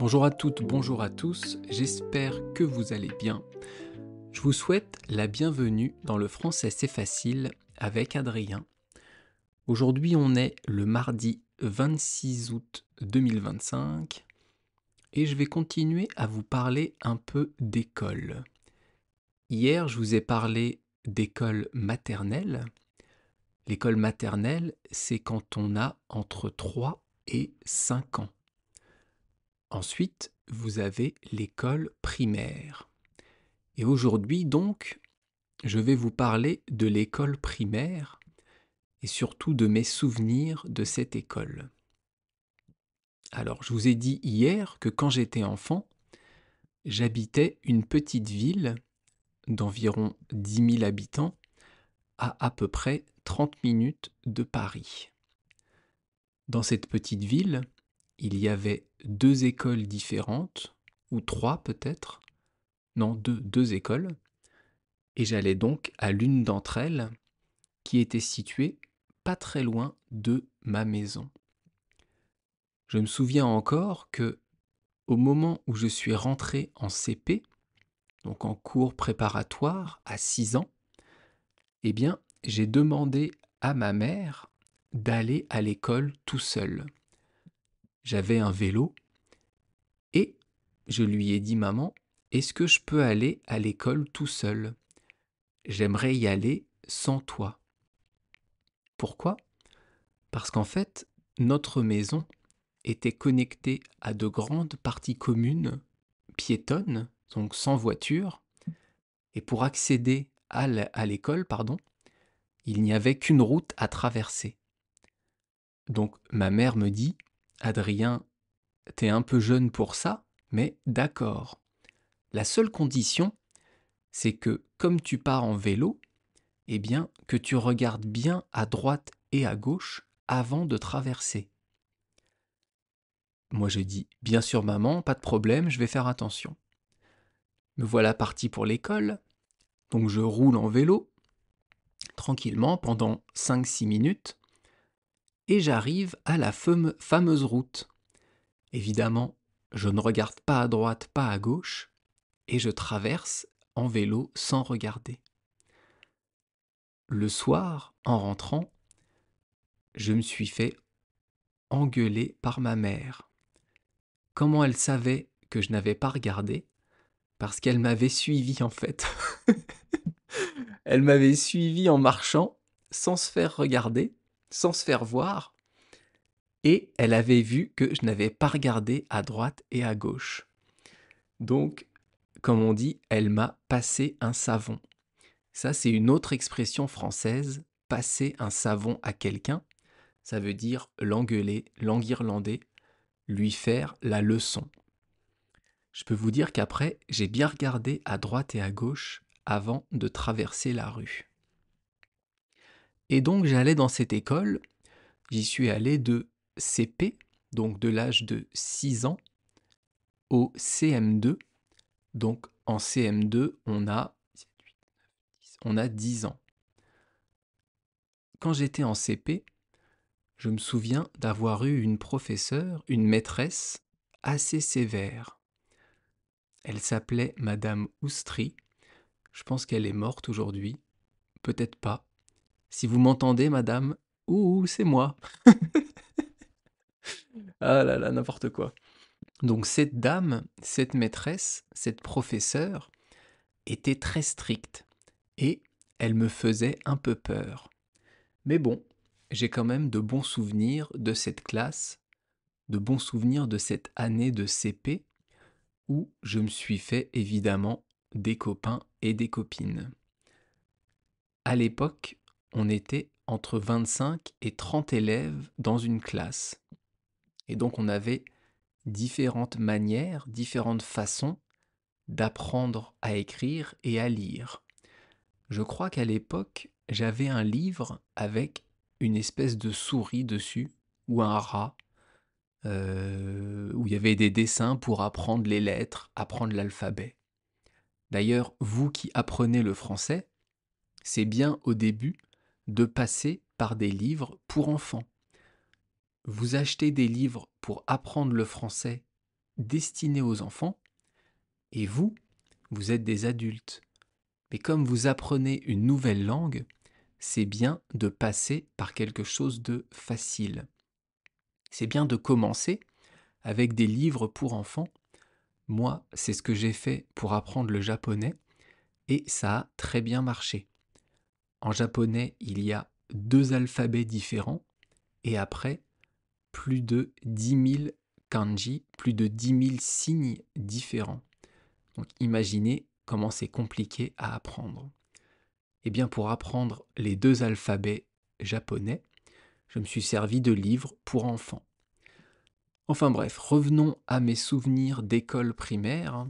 Bonjour à toutes, bonjour à tous, j'espère que vous allez bien. Je vous souhaite la bienvenue dans le Français c'est facile avec Adrien. Aujourd'hui on est le mardi 26 août 2025 et je vais continuer à vous parler un peu d'école. Hier je vous ai parlé d'école maternelle. L'école maternelle, c'est quand on a entre 3 et 5 ans. Ensuite, vous avez l'école primaire. Et aujourd'hui, donc, je vais vous parler de l'école primaire et surtout de mes souvenirs de cette école. Alors, je vous ai dit hier que quand j'étais enfant, j'habitais une petite ville d'environ 10 000 habitants à peu près 30 minutes de Paris. Dans cette petite ville, il y avait 2 écoles différentes, ou 3 peut-être, non, deux écoles, et j'allais donc à l'une d'entre elles qui était située pas très loin de ma maison. Je me souviens encore que au moment où je suis rentré en CP, donc en cours préparatoire à 6 ans, eh bien, j'ai demandé à ma mère d'aller à l'école tout seul. J'avais un vélo et je lui ai dit: «Maman, est-ce que je peux aller à l'école tout seul? J'aimerais y aller sans toi». Pourquoi? Parce qu'en fait, notre maison était connectée à de grandes parties communes piétonnes, donc sans voiture, et pour accéder à l'école, il n'y avait qu'une route à traverser. Donc ma mère me dit: «Adrien, t'es un peu jeune pour ça, mais d'accord. La seule condition, c'est que comme tu pars en vélo, eh bien que tu regardes bien à droite et à gauche avant de traverser». Moi je dis: «Bien sûr maman, pas de problème, je vais faire attention». Me voilà parti pour l'école, donc je roule en vélo, tranquillement, pendant 5-6 minutes, et j'arrive à la fameuse route. Évidemment, je ne regarde pas à droite, pas à gauche, et je traverse en vélo sans regarder. Le soir, en rentrant, je me suis fait engueuler par ma mère. Comment elle savait que je n'avais pas regardé? Parce qu'elle m'avait suivi en fait. Elle m'avait suivi en marchant, sans se faire regarder, sans se faire voir, et elle avait vu que je n'avais pas regardé à droite et à gauche. Donc, comme on dit, elle m'a passé un savon. Ça, c'est une autre expression française, passer un savon à quelqu'un. Ça veut dire l'engueuler, l'enguirlander, lui faire la leçon. Je peux vous dire qu'après, j'ai bien regardé à droite et à gauche avant de traverser la rue. Et donc, j'allais dans cette école. J'y suis allé de CP, donc de l'âge de 6 ans, au CM2. Donc en CM2, on a 10 ans. Quand j'étais en CP, je me souviens d'avoir eu une professeure, une maîtresse, assez sévère. Elle s'appelait Madame Oustry. Je pense qu'elle est morte aujourd'hui. Peut-être pas. Si vous m'entendez, madame, ouh, c'est moi. Ah là là, n'importe quoi. Donc cette dame, cette maîtresse, cette professeure était très stricte et elle me faisait un peu peur. Mais bon, j'ai quand même de bons souvenirs de cette classe, de bons souvenirs de cette année de CP où je me suis fait évidemment des copains et des copines. À l'époque, on était entre 25 et 30 élèves dans une classe. Et donc on avait différentes manières, différentes façons d'apprendre à écrire et à lire. Je crois qu'à l'époque, j'avais un livre avec une espèce de souris dessus, ou un rat, où il y avait des dessins pour apprendre les lettres, apprendre l'alphabet. D'ailleurs, vous qui apprenez le français, c'est bien au début de passer par des livres pour enfants. Vous achetez des livres pour apprendre le français destiné aux enfants, et vous, vous êtes des adultes. Mais comme vous apprenez une nouvelle langue, c'est bien de passer par quelque chose de facile. C'est bien de commencer avec des livres pour enfants. Moi, c'est ce que j'ai fait pour apprendre le japonais, et ça a très bien marché. En japonais, il y a 2 alphabets différents, et après, plus de 10 000 kanji, plus de 10 000 signes différents. Donc imaginez comment c'est compliqué à apprendre. Eh bien, pour apprendre les 2 alphabets japonais, je me suis servi de livres pour enfants. Enfin bref, revenons à mes souvenirs d'école primaire.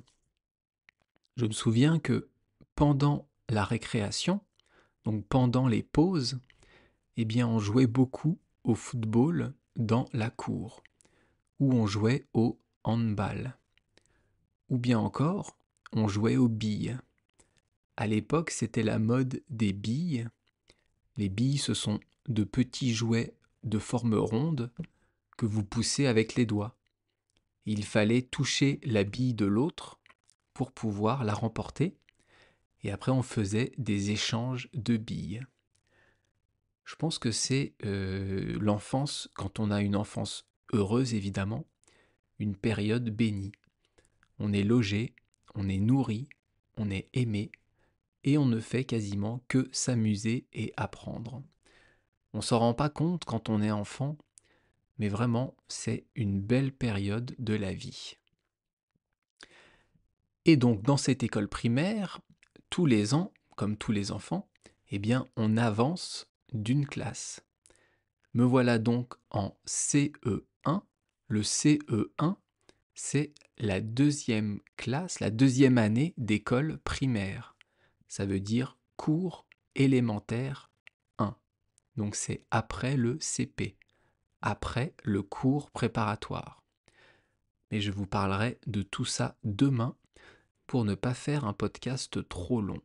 Je me souviens que pendant la récréation, donc pendant les pauses, eh bien on jouait beaucoup au football dans la cour, ou on jouait au handball, ou bien encore on jouait aux billes. À l'époque, c'était la mode des billes. Les billes, ce sont de petits jouets de forme ronde que vous poussez avec les doigts. Il fallait toucher la bille de l'autre pour pouvoir la remporter, et après on faisait des échanges de billes. Je pense que c'est l'enfance, quand on a une enfance heureuse évidemment, une période bénie. On est logé, on est nourri, on est aimé, et on ne fait quasiment que s'amuser et apprendre. On s'en rend pas compte quand on est enfant, mais vraiment c'est une belle période de la vie. Et donc dans cette école primaire, tous les ans, comme tous les enfants, eh bien on avance d'une classe. Me voilà donc en CE1. Le CE1, c'est la 2e classe, la 2e année d'école primaire. Ça veut dire cours élémentaire 1. Donc c'est après le CP, après le cours préparatoire. Mais je vous parlerai de tout ça demain pour ne pas faire un podcast trop long.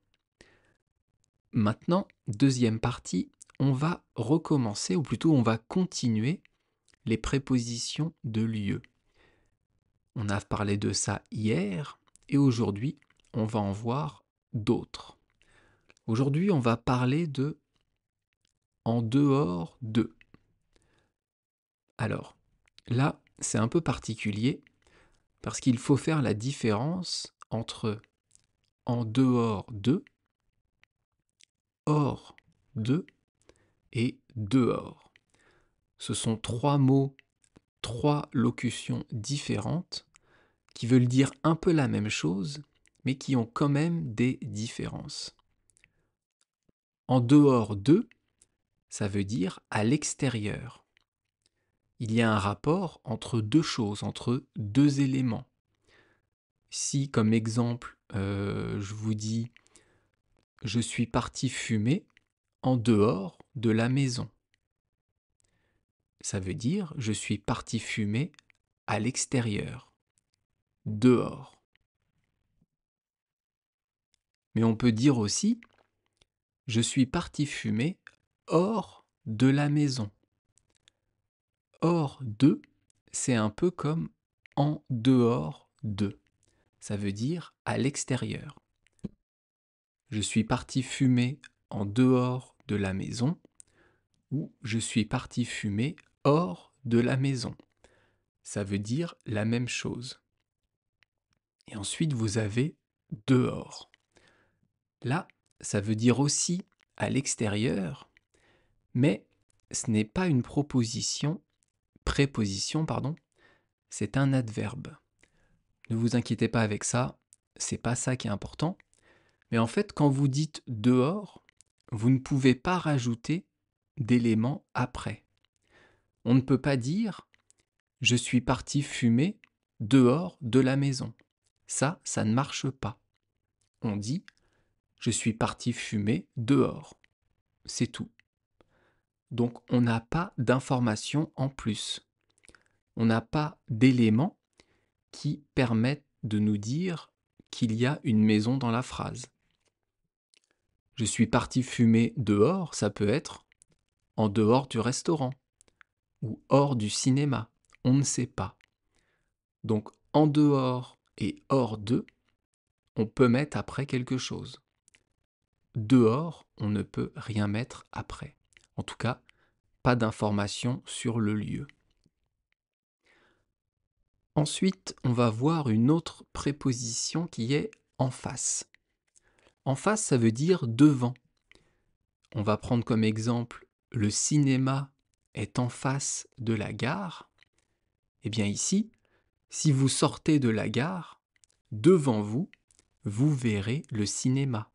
Maintenant, deuxième partie, on va recommencer, ou plutôt on va continuer les prépositions de lieu. On a parlé de ça hier, et aujourd'hui, on va en voir d'autres. Aujourd'hui, on va parler de en dehors de. Alors, là, c'est un peu particulier, parce qu'il faut faire la différence entre en dehors de, hors de et dehors. Ce sont 3 mots, 3 locutions différentes qui veulent dire un peu la même chose, mais qui ont quand même des différences. En dehors de, ça veut dire à l'extérieur. Il y a un rapport entre 2 choses, entre 2 éléments. Si, comme exemple, je vous dis « je suis parti fumer en dehors de la maison », ça veut dire « je suis parti fumer à l'extérieur », dehors. Mais on peut dire aussi « je suis parti fumer hors de la maison ». Hors de, c'est un peu comme en dehors de. Ça veut dire à l'extérieur. Je suis parti fumer en dehors de la maison, ou je suis parti fumer hors de la maison. Ça veut dire la même chose. Et ensuite, vous avez dehors. Là, ça veut dire aussi à l'extérieur, mais ce n'est pas une préposition, c'est un adverbe. Ne vous inquiétez pas avec ça, c'est pas ça qui est important. Mais en fait, quand vous dites dehors, vous ne pouvez pas rajouter d'éléments après. On ne peut pas dire je suis parti fumer dehors de la maison. Ça ne marche pas. On dit je suis parti fumer dehors. C'est tout. Donc on n'a pas d'informations en plus. On n'a pas d'éléments qui permettent de nous dire qu'il y a une maison dans la phrase. Je suis parti fumer dehors, ça peut être en dehors du restaurant ou hors du cinéma. On ne sait pas. Donc en dehors et hors de, on peut mettre après quelque chose. Dehors, on ne peut rien mettre après. En tout cas, pas d'informations sur le lieu. Ensuite, on va voir une autre préposition qui est en face. En face, ça veut dire devant. On va prendre comme exemple le cinéma est en face de la gare. Eh bien ici, si vous sortez de la gare, devant vous, vous verrez le cinéma.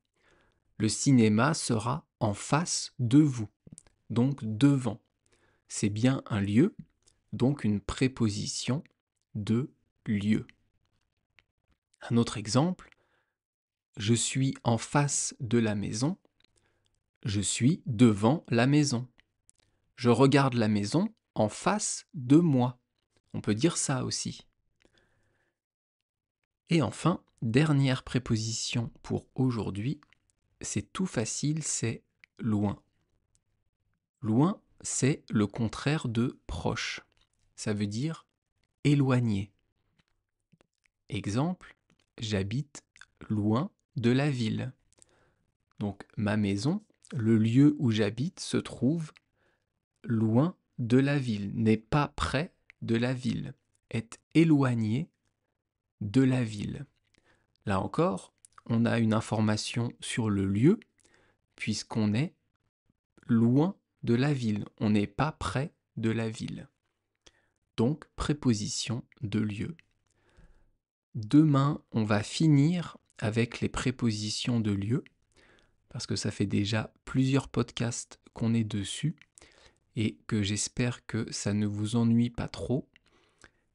Le cinéma sera en face de vous, donc devant. C'est bien un lieu, donc une préposition de lieu. Un autre exemple, je suis en face de la maison, je suis devant la maison. Je regarde la maison en face de moi. On peut dire ça aussi. Et enfin, dernière préposition pour aujourd'hui, c'est tout facile, c'est loin. Loin, c'est le contraire de proche. Ça veut dire éloigné. Exemple, j'habite loin de la ville. Donc ma maison, le lieu où j'habite, se trouve loin de la ville, n'est pas près de la ville, est éloigné de la ville. Là encore, on a une information sur le lieu, puisqu'on est loin de la ville, on n'est pas près de la ville. Donc, préposition de lieu. Demain, on va finir avec les prépositions de lieu, parce que ça fait déjà plusieurs podcasts qu'on est dessus, et que j'espère que ça ne vous ennuie pas trop.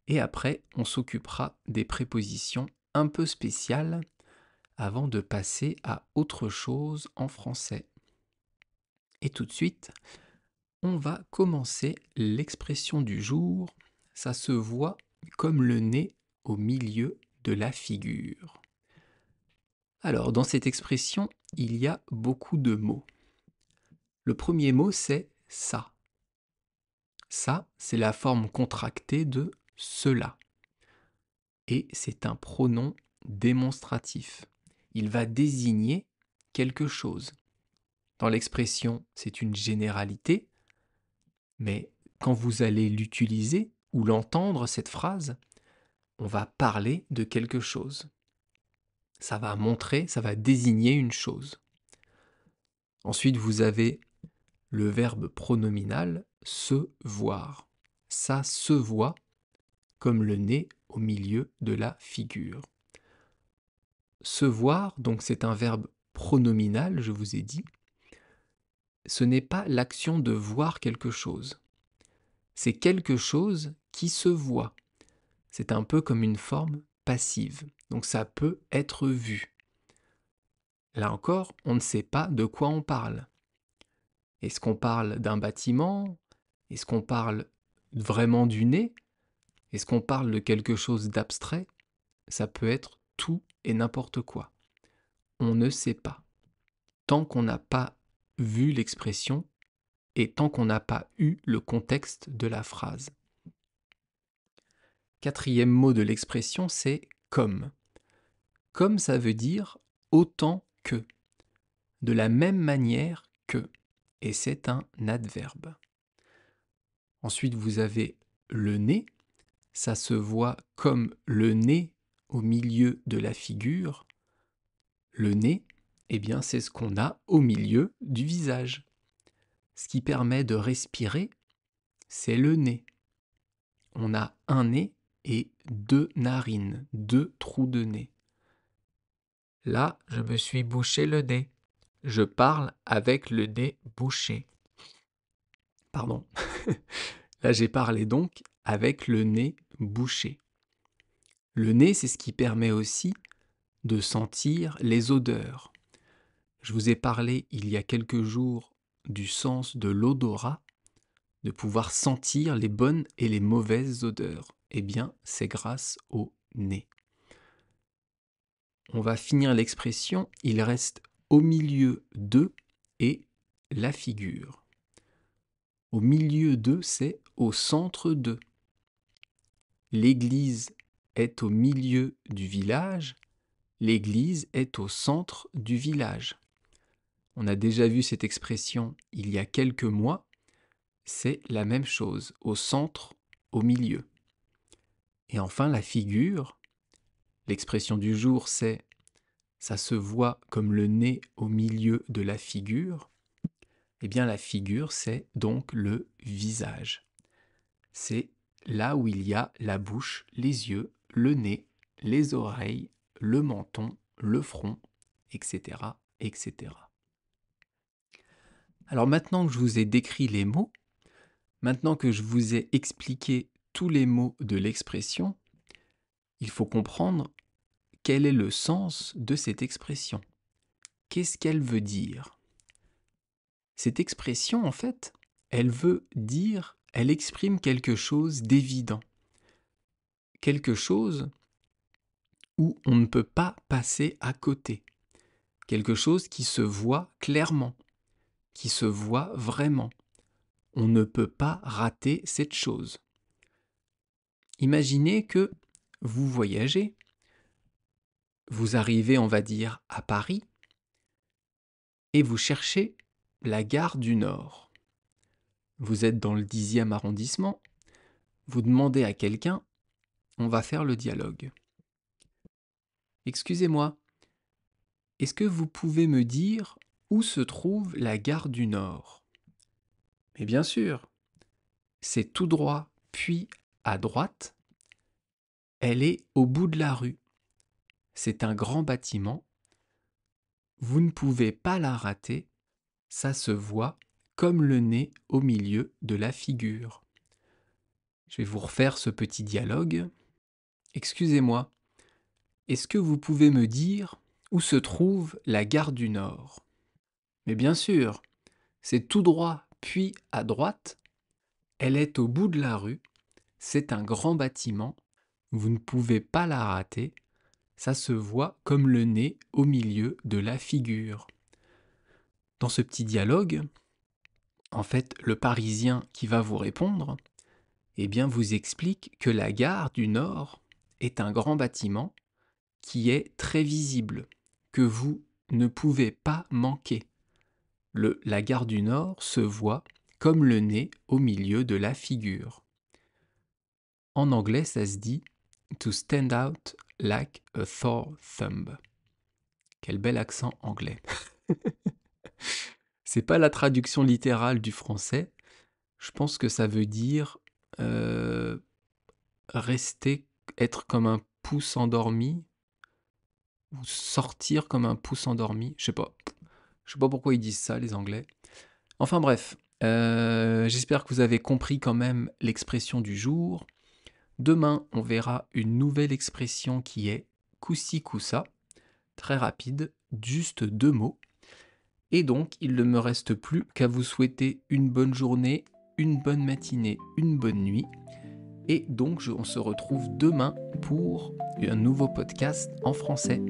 Et après, on s'occupera des prépositions un peu spéciales avant de passer à autre chose en français. Et tout de suite, on va commencer l'expression du jour. Ça se voit comme le nez au milieu de la figure. Alors, dans cette expression, il y a beaucoup de mots. Le premier mot, c'est ça. Ça, c'est la forme contractée de cela. Et c'est un pronom démonstratif. Il va désigner quelque chose. Dans l'expression, c'est une généralité, mais quand vous allez l'utiliser ou l'entendre, cette phrase, on va parler de quelque chose. Ça va montrer, ça va désigner une chose. Ensuite, vous avez le verbe pronominal se voir. Ça se voit comme le nez au milieu de la figure. Se voir, donc c'est un verbe pronominal, je vous ai dit. Ce n'est pas l'action de voir quelque chose. C'est quelque chose qui se voit. C'est un peu comme une forme passive. Donc ça peut être vu. Là encore, on ne sait pas de quoi on parle. Est-ce qu'on parle d'un bâtiment? Est-ce qu'on parle vraiment du nez? Est-ce qu'on parle de quelque chose d'abstrait? Ça peut être tout et n'importe quoi. On ne sait pas. Tant qu'on n'a pas vu l'expression et tant qu'on n'a pas eu le contexte de la phrase. Quatrième mot de l'expression, c'est comme. Comme ça veut dire autant que, de la même manière que, et c'est un adverbe. Ensuite, vous avez le nez, ça se voit comme le nez au milieu de la figure. Le nez, eh bien, c'est ce qu'on a au milieu du visage. Ce qui permet de respirer, c'est le nez. On a un nez et deux narines, deux trous de nez. Là, je me suis bouché le nez. Je parle avec le nez bouché. Pardon. Là, j'ai parlé donc avec le nez bouché. Le nez, c'est ce qui permet aussi de sentir les odeurs. Je vous ai parlé il y a quelques jours du sens de l'odorat, de pouvoir sentir les bonnes et les mauvaises odeurs. Eh bien, c'est grâce au nez. On va finir l'expression, il reste au milieu de et la figure. Au milieu de, c'est au centre de. L'église est au milieu du village, l'église est au centre du village. On a déjà vu cette expression il y a quelques mois, c'est la même chose, au centre, au milieu. Et enfin la figure, l'expression du jour c'est « ça se voit comme le nez au milieu de la figure ». Eh bien la figure c'est donc le visage. C'est là où il y a la bouche, les yeux, le nez, les oreilles, le menton, le front, etc., etc. Alors maintenant que je vous ai décrit les mots, maintenant que je vous ai expliqué tous les mots de l'expression, il faut comprendre quel est le sens de cette expression. Qu'est-ce qu'elle veut dire? Cette expression, en fait, elle veut dire, elle exprime quelque chose d'évident. Quelque chose où on ne peut pas passer à côté. Quelque chose qui se voit clairement, qui se voit vraiment. On ne peut pas rater cette chose. Imaginez que vous voyagez, vous arrivez, on va dire, à Paris, et vous cherchez la gare du Nord. Vous êtes dans le 10e arrondissement, vous demandez à quelqu'un, on va faire le dialogue. Excusez-moi, est-ce que vous pouvez me dire où se trouve la gare du Nord? Mais bien sûr, c'est tout droit, puis à droite, elle est au bout de la rue. C'est un grand bâtiment, vous ne pouvez pas la rater, ça se voit comme le nez au milieu de la figure. Je vais vous refaire ce petit dialogue. Excusez-moi, est-ce que vous pouvez me dire où se trouve la gare du Nord? Mais bien sûr, c'est tout droit, puis à droite. Elle est au bout de la rue. C'est un grand bâtiment. Vous ne pouvez pas la rater. Ça se voit comme le nez au milieu de la figure. Dans ce petit dialogue, en fait, le Parisien qui va vous répondre, eh bien, vous explique que la gare du Nord est un grand bâtiment qui est très visible, que vous ne pouvez pas manquer. La gare du Nord se voit comme le nez au milieu de la figure. En anglais, ça se dit « to stand out like a sore thumb ». Quel bel accent anglais. C'est pas la traduction littérale du français. Je pense que ça veut dire rester, être comme un pouce endormi, ou sortir comme un pouce endormi. Je sais pas. Je sais pas pourquoi ils disent ça, les Anglais. Enfin bref, j'espère que vous avez compris quand même l'expression du jour. Demain, on verra une nouvelle expression qui est coussi coussa, très rapide, juste 2 mots. Et donc, il ne me reste plus qu'à vous souhaiter une bonne journée, une bonne matinée, une bonne nuit. Et donc, on se retrouve demain pour un nouveau podcast en français.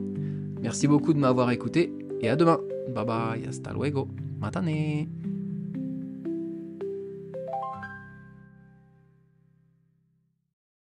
Merci beaucoup de m'avoir écouté et à demain. Bye bye, hasta luego, matane.